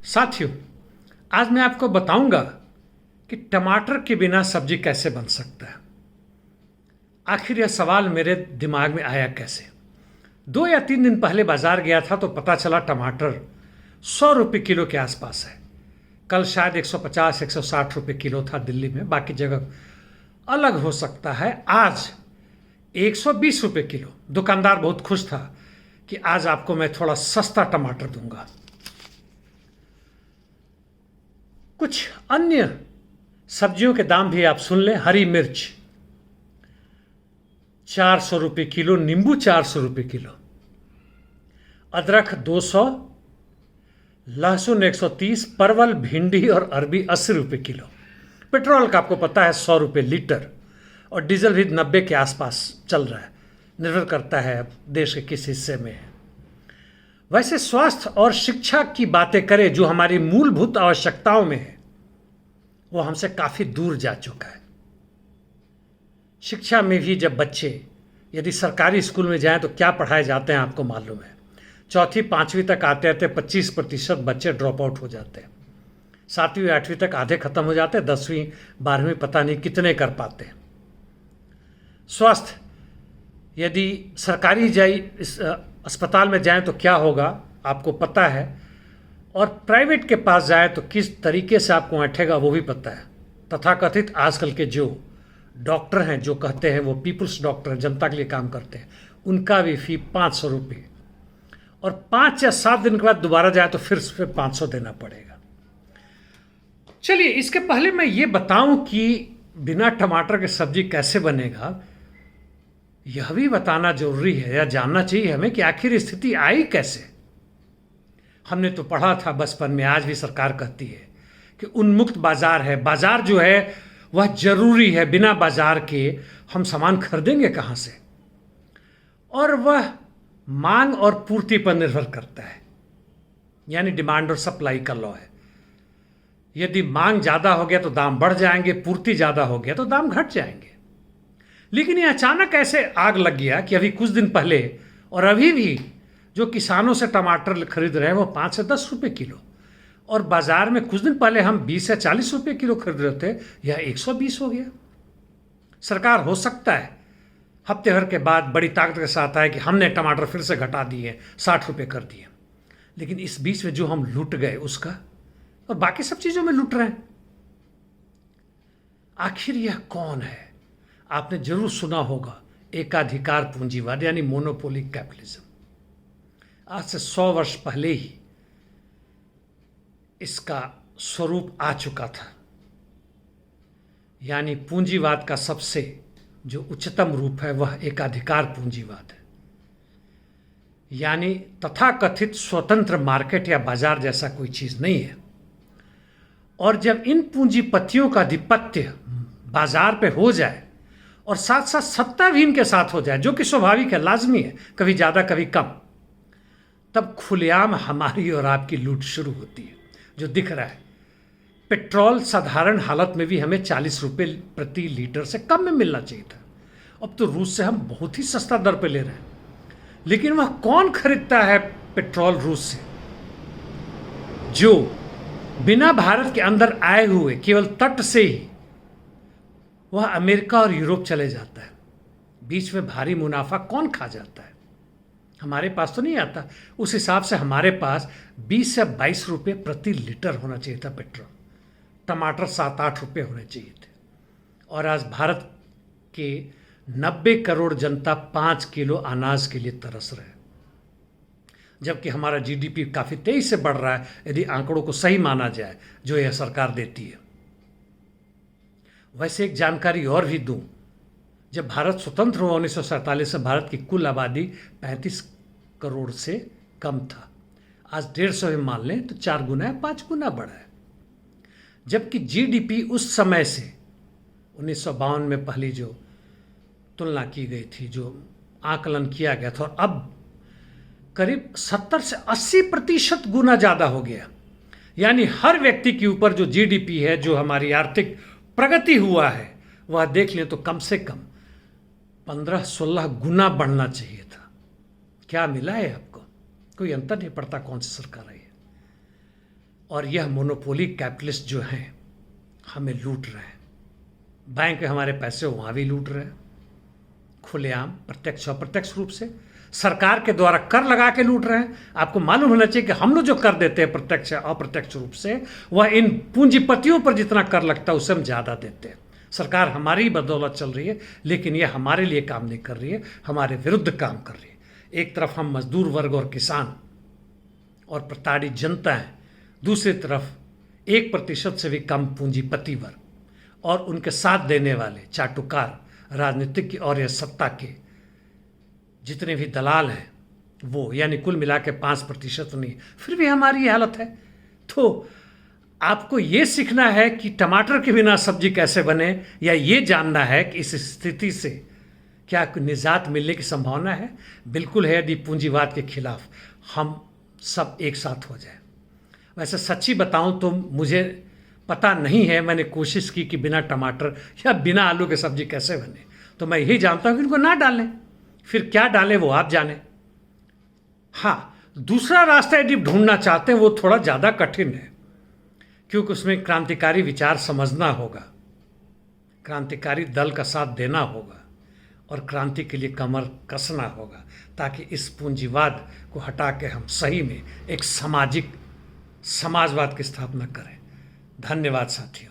साथियों, आज मैं आपको बताऊंगा कि टमाटर के बिना सब्जी कैसे बन सकता है। आखिर यह सवाल मेरे दिमाग में आया कैसे। 2 या 3 दिन पहले बाजार गया था तो पता चला टमाटर 100 रुपये किलो के आसपास है। कल शायद 150-160 रुपये किलो था दिल्ली में, बाकी जगह अलग हो सकता है। आज 120 रुपये किलो। दुकानदार बहुत खुश था कि आज आपको मैं थोड़ा सस्ता टमाटर दूंगा। कुछ अन्य सब्जियों के दाम भी आप सुन लें। हरी मिर्च 400 रुपये किलो, नींबू 400 रुपये किलो, अदरक 200, लहसुन 130, परवल, भिंडी और अरबी 80 रुपये किलो। पेट्रोल का आपको पता है 100 रुपये लीटर, और डीजल भी 90 के आसपास चल रहा है। निर्भर करता है अब देश के किस हिस्से में है। वैसे स्वास्थ्य और शिक्षा की बातें करें, जो हमारी मूलभूत आवश्यकताओं में है, वो हमसे काफ़ी दूर जा चुका है। शिक्षा में भी जब बच्चे यदि सरकारी स्कूल में जाएं तो क्या पढ़ाए जाते हैं आपको मालूम है। 4वीं-5वीं तक आते आते 25% बच्चे ड्रॉप आउट हो जाते हैं। 7वीं-8वीं तक आधे खत्म हो जाते हैं। 10वीं-12वीं पता नहीं कितने कर पाते हैं। स्वास्थ्य यदि सरकारी अस्पताल में जाएं तो क्या होगा आपको पता है, और प्राइवेट के पास जाए तो किस तरीके से आपको ऐंठेगा वो भी पता है। तथाकथित आजकल के जो डॉक्टर हैं, जो कहते हैं वो पीपुल्स डॉक्टर हैं, जनता के लिए काम करते हैं, उनका भी फी 500 रुपये, और 5 या 7 दिन के बाद दोबारा जाए तो फिर 500 देना पड़ेगा। चलिए, इसके पहले मैं ये बताऊं कि बिना टमाटर के सब्जी कैसे बनेगा, यह भी बताना जरूरी है या जानना चाहिए हमें कि आखिर स्थिति आई कैसे। हमने तो पढ़ा था बचपन में, आज भी सरकार कहती है कि उन्मुक्त बाजार है। बाजार जो है वह जरूरी है, बिना बाजार के हम सामान खरीदेंगे कहाँ से। और वह मांग और पूर्ति पर निर्भर करता है, यानी डिमांड और सप्लाई का लॉ है। यदि मांग ज़्यादा हो गया तो दाम बढ़ जाएंगे, पूर्ति ज़्यादा हो गया तो दाम घट जाएंगे। लेकिन ये अचानक ऐसे आग लग गया कि अभी कुछ दिन पहले और अभी भी जो किसानों से टमाटर खरीद रहे हैं वो 5 से 10 रुपये किलो, और बाजार में कुछ दिन पहले हम 20 या 40 रुपये किलो खरीद रहे थे, यह 120 हो गया। सरकार हो सकता है हफ्ते भर के बाद बड़ी ताकत के साथ आए कि हमने टमाटर फिर से घटा दिए, 60 रुपये कर दिए। लेकिन इस बीच में जो हम लूट गए उसका, और बाकी सब चीज़ों में लूट रहे हैं। आखिर यह कौन है? आपने जरूर सुना होगा एकाधिकार पूंजीवाद, यानी मोनोपोली कैपिटलिज्म। आज से 100 वर्ष पहले ही इसका स्वरूप आ चुका था। यानी पूंजीवाद का सबसे जो उच्चतम रूप है वह एकाधिकार पूंजीवाद है। यानी तथाकथित स्वतंत्र मार्केट या बाजार जैसा कोई चीज नहीं है। और जब इन पूंजीपतियों का आधिपत्य बाजार पे हो जाए और साथ साथ सत्ता भी इनके साथ हो जाए, जो कि स्वाभाविक है, लाजमी है, कभी ज़्यादा कभी कम, तब खुलेआम हमारी और आपकी लूट शुरू होती है, जो दिख रहा है। पेट्रोल साधारण हालत में भी हमें 40 रुपये प्रति लीटर से कम में मिलना चाहिए था। अब तो रूस से हम बहुत ही सस्ता दर पे ले रहे हैं। लेकिन वह कौन खरीदता है पेट्रोल रूस से? जो बिना भारत के अंदर आए हुए केवल तट से ही वह अमेरिका और यूरोप चले जाता है। बीच में भारी मुनाफा कौन खा जाता है? हमारे पास तो नहीं आता। उस हिसाब से हमारे पास 20 से 22 रुपये प्रति लीटर होना चाहिए था पेट्रोल। टमाटर 7-8 रुपये होने चाहिए थे। और आज भारत के 90 करोड़ जनता 5 किलो अनाज के लिए तरस रहे हैं, जबकि हमारा जीडीपी काफ़ी तेजी से बढ़ रहा है, यदि आंकड़ों को सही माना जाए जो यह सरकार देती है। वैसे एक जानकारी और भी दूं, जब भारत स्वतंत्र हुआ 1947 से भारत की कुल आबादी 35 करोड़ से कम था। आज 150 में मान लें तो 4 गुना या 5 गुना बढ़ा है। जबकि जीडीपी उस समय से 1952 में पहली जो तुलना की गई थी, जो आकलन किया गया था, और अब करीब 70 से 80% गुना ज़्यादा हो गया। यानी हर व्यक्ति के ऊपर जो जीडीपी है, जो हमारी आर्थिक प्रगति हुआ है, वह देख लें तो कम से कम 15-16 गुना बढ़ना चाहिए था। क्या मिला है आपको? कोई अंतर नहीं पड़ता कौन सी सरकार आई है। और यह मोनोपोली कैपिटलिस्ट जो हैं हमें लूट रहे हैं। बैंक में हमारे पैसे वहाँ भी लूट रहे हैं, खुलेआम, प्रत्यक्ष अप्रत्यक्ष रूप से सरकार के द्वारा कर लगा के लूट रहे हैं। आपको मालूम होना चाहिए कि हम लोग जो कर देते हैं प्रत्यक्ष अप्रत्यक्ष रूप से, वह इन पूंजीपतियों पर जितना कर लगता है उससे हम ज़्यादा देते हैं। सरकार हमारी बदौलत चल रही है, लेकिन यह हमारे लिए काम नहीं कर रही है, हमारे विरुद्ध काम कर रही है। एक तरफ हम मजदूर वर्ग और किसान और प्रताड़ित जनता हैं, दूसरी तरफ 1% से भी कम पूंजीपति वर्ग और उनके साथ देने वाले चाटुकार राजनीतिक और यह सत्ता के जितने भी दलाल हैं वो, यानी कुल मिला के 5% नहीं, फिर भी हमारी ये हालत है। तो आपको ये सीखना है कि टमाटर के बिना सब्जी कैसे बने, या ये जानना है कि इस स्थिति से क्या कोई निजात मिलने की संभावना है? बिल्कुल है, यदि पूंजीवाद के खिलाफ हम सब एक साथ हो जाए। वैसे सच्ची बताऊं तो मुझे पता नहीं है, मैंने कोशिश की कि बिना टमाटर या बिना आलू के सब्जी कैसे बने, तो मैं यही जानता हूं कि इनको ना डालें, फिर क्या डालें वो आप जाने। हाँ, दूसरा रास्ता यदि ढूंढना चाहते हैं वो थोड़ा ज़्यादा कठिन है, क्योंकि उसमें क्रांतिकारी विचार समझना होगा, क्रांतिकारी दल का साथ देना होगा और क्रांति के लिए कमर कसना होगा, ताकि इस पूंजीवाद को हटा के हम सही में एक सामाजिक समाजवाद की स्थापना करें। धन्यवाद साथियों।